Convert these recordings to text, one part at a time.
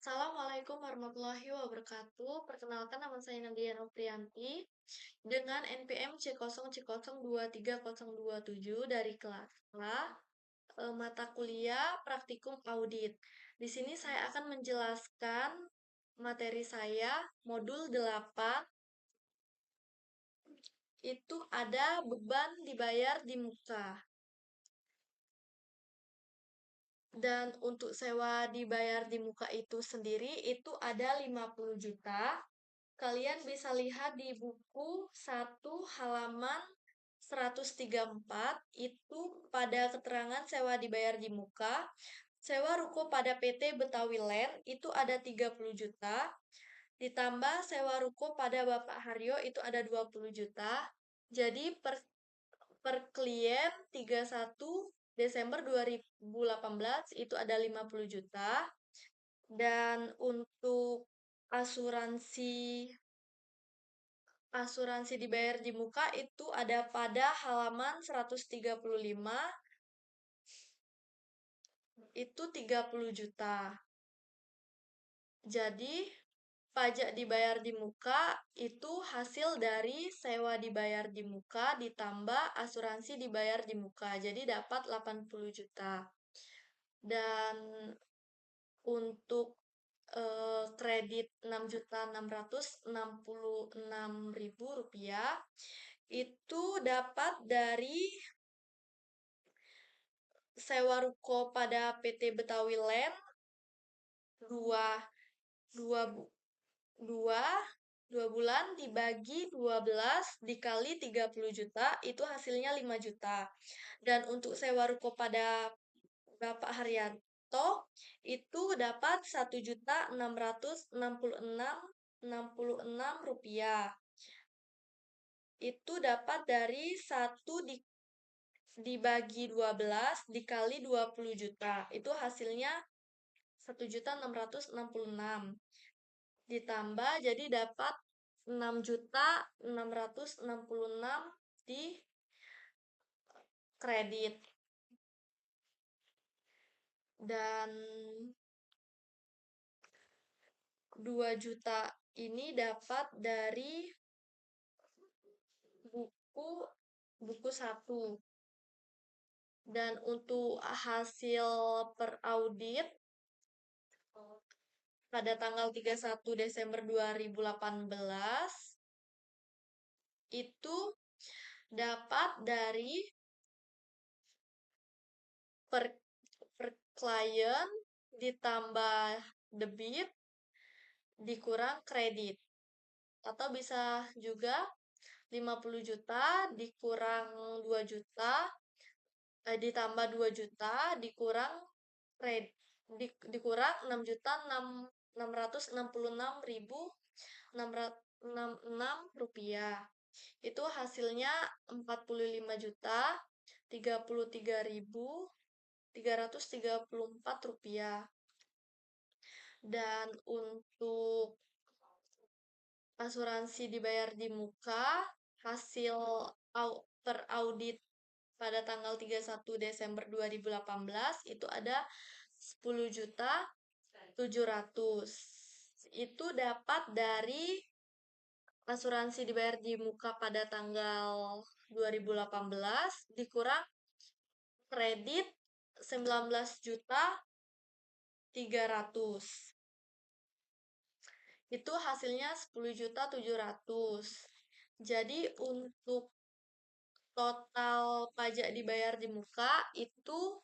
Assalamualaikum warahmatullahi wabarakatuh. Perkenalkan, nama saya Nadia Noprianti dengan NPM C0C023027 dari kelas A, mata kuliah Praktikum Audit. Di sini saya akan menjelaskan materi saya modul 8, itu ada beban dibayar di muka. Dan untuk sewa dibayar di muka itu sendiri itu ada 50 juta. Kalian bisa lihat di buku 1 halaman 134 itu pada keterangan sewa dibayar di muka. Sewa ruko pada PT Betawi Land itu ada 30 juta. Ditambah sewa ruko pada Bapak Haryo itu ada 20 juta. Jadi per klien 31 Desember 2018 itu ada 50 juta. Dan untuk asuransi asuransi dibayar di muka itu ada pada halaman 135, itu 30 juta. Jadi, pajak dibayar di muka itu hasil dari sewa dibayar di muka ditambah asuransi dibayar di muka. Jadi dapat 80 juta. Dan untuk kredit 6.666.000 rupiah itu dapat dari sewa ruko pada PT Betawi Land dua, dua, dua, 2 bulan dibagi 12 dikali 30 juta itu hasilnya 5 juta. Dan untuk sewa ruko pada Bapak Haryanto itu dapat 1.666.066 rupiah. Itu dapat dari 1 dibagi 12 dikali 20 juta. Itu hasilnya 1.666. Ditambah jadi dapat 6.666 di kredit. Dan 2 juta ini dapat dari buku 1. Dan untuk hasil per audit pada tanggal 31 Desember 2018 itu dapat dari per klien ditambah debit dikurang kredit. Atau bisa juga 50 juta dikurang 2 juta ditambah 2 juta dikurang dikurang 6.666.066 rupiah. Itu hasilnya 45.033.334 rupiah. Dan untuk asuransi dibayar di muka hasil per audit pada tanggal 31 Desember 2018 itu ada 10.700.000. Itu dapat dari asuransi dibayar di muka pada tanggal 2018 dikurang kredit 19.300.000. Itu hasilnya 10.700.000. Jadi untuk total pajak dibayar di muka itu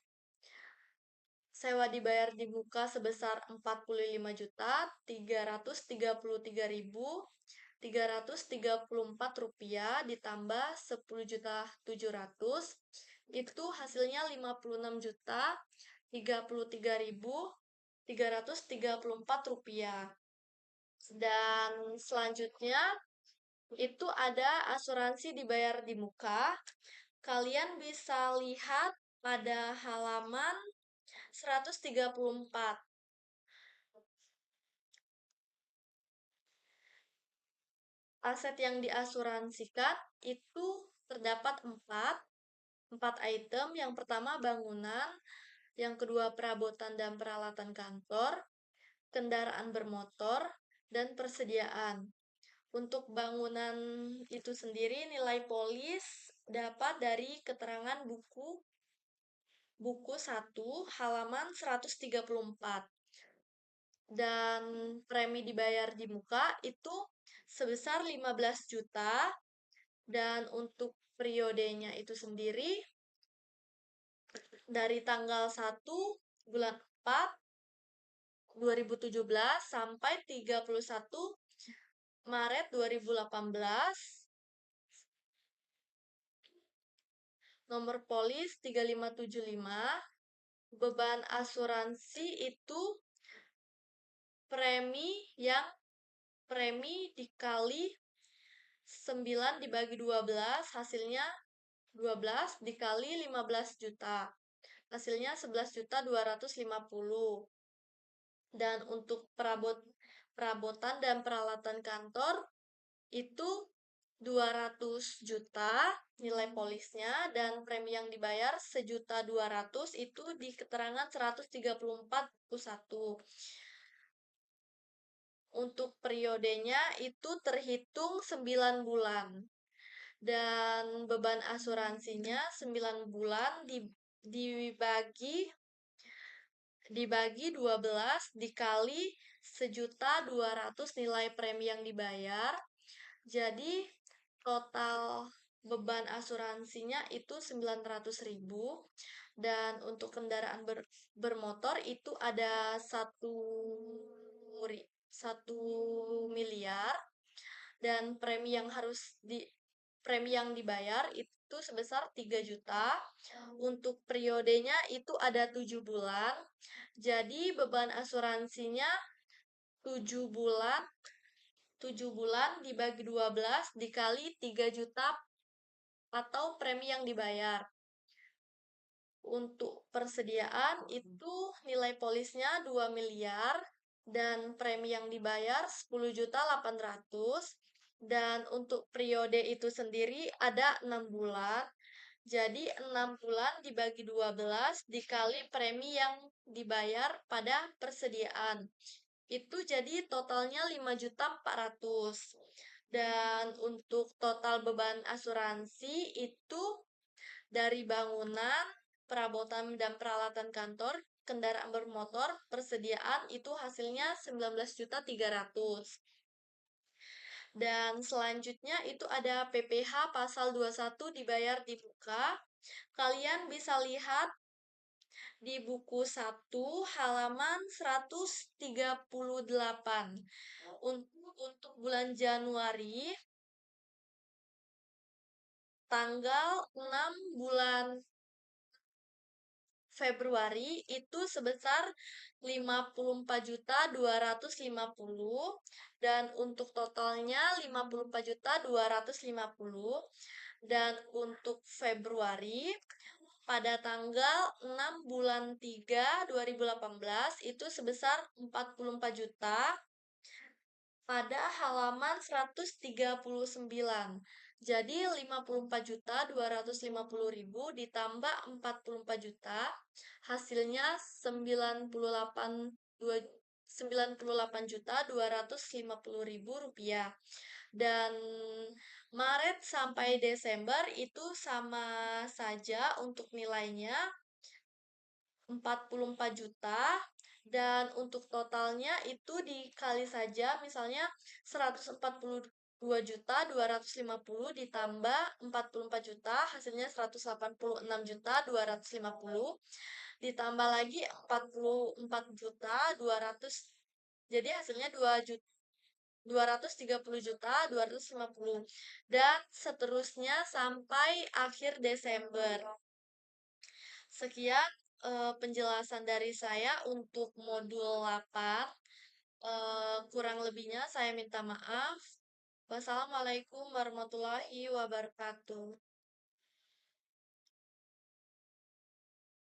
sewa dibayar di muka sebesar 45.333.334 rupiah ditambah 10.700.000 itu hasilnya 56.033.334 rupiah. Dan selanjutnya itu ada asuransi dibayar di muka. Kalian bisa lihat pada halaman 134. Aset yang diasuransikan itu terdapat 4 item. Yang pertama bangunan, yang kedua perabotan dan peralatan kantor, kendaraan bermotor, dan persediaan. Untuk bangunan itu sendiri, nilai polis dapat dari keterangan buku 1 halaman 134. Dan premi dibayar di muka itu sebesar 15 juta, dan untuk periodenya itu sendiri dari tanggal 1 bulan 4 2017 sampai 31 Maret 2018. Nomor polis 3575. Beban asuransi itu premi dikali 9 dibagi 12, hasilnya 12 dikali 15 juta. Hasilnya 11.250. Dan untuk perabotan dan peralatan kantor itu 200 juta nilai polisnya, dan premi yang dibayar 1.200.000 itu di keterangan 134 Untuk periodenya itu terhitung 9 bulan. Dan beban asuransinya 9 bulan dibagi 12 dikali 1.200.000 nilai premi yang dibayar. Jadi total beban asuransinya itu 900.000. Dan untuk kendaraan bermotor itu ada 1 miliar. Dan premi yang dibayar itu sebesar 3 juta. Untuk periodenya itu ada 7 bulan. Jadi beban asuransinya 7 bulan. 7 bulan dibagi 12 dikali 3 juta atau premi yang dibayar. Untuk persediaan itu nilai polisnya 2 miliar dan premi yang dibayar 10.800.000. Dan untuk periode itu sendiri ada 6 bulan. Jadi 6 bulan dibagi 12 dikali premi yang dibayar pada persediaan. Itu jadi totalnya 5.400.000. Dan untuk total beban asuransi itu dari bangunan, perabotan dan peralatan kantor, kendaraan bermotor, persediaan itu hasilnya 19.300.000. Dan selanjutnya itu ada PPh pasal 21 dibayar di muka. Kalian bisa lihat di buku 1 halaman 138. Untuk bulan Januari, tanggal 6 bulan Februari itu sebesar 54.250, dan untuk totalnya 54.250. Dan untuk Februari pada tanggal 6 bulan 3 2018 itu sebesar 44 juta pada halaman 139. Jadi 54.250.000 ditambah 44 juta, hasilnya 98.250.000 rupiah. Dan Maret sampai Desember itu sama saja untuk nilainya 44 juta. Dan untuk totalnya itu dikali saja, misalnya 142.250 ditambah 44 juta, hasilnya 186.250, ditambah lagi 44.200, jadi hasilnya 230.250, dan seterusnya sampai akhir Desember. Sekian penjelasan dari saya untuk modul 8. Kurang lebihnya saya minta maaf. Wassalamualaikum warahmatullahi wabarakatuh.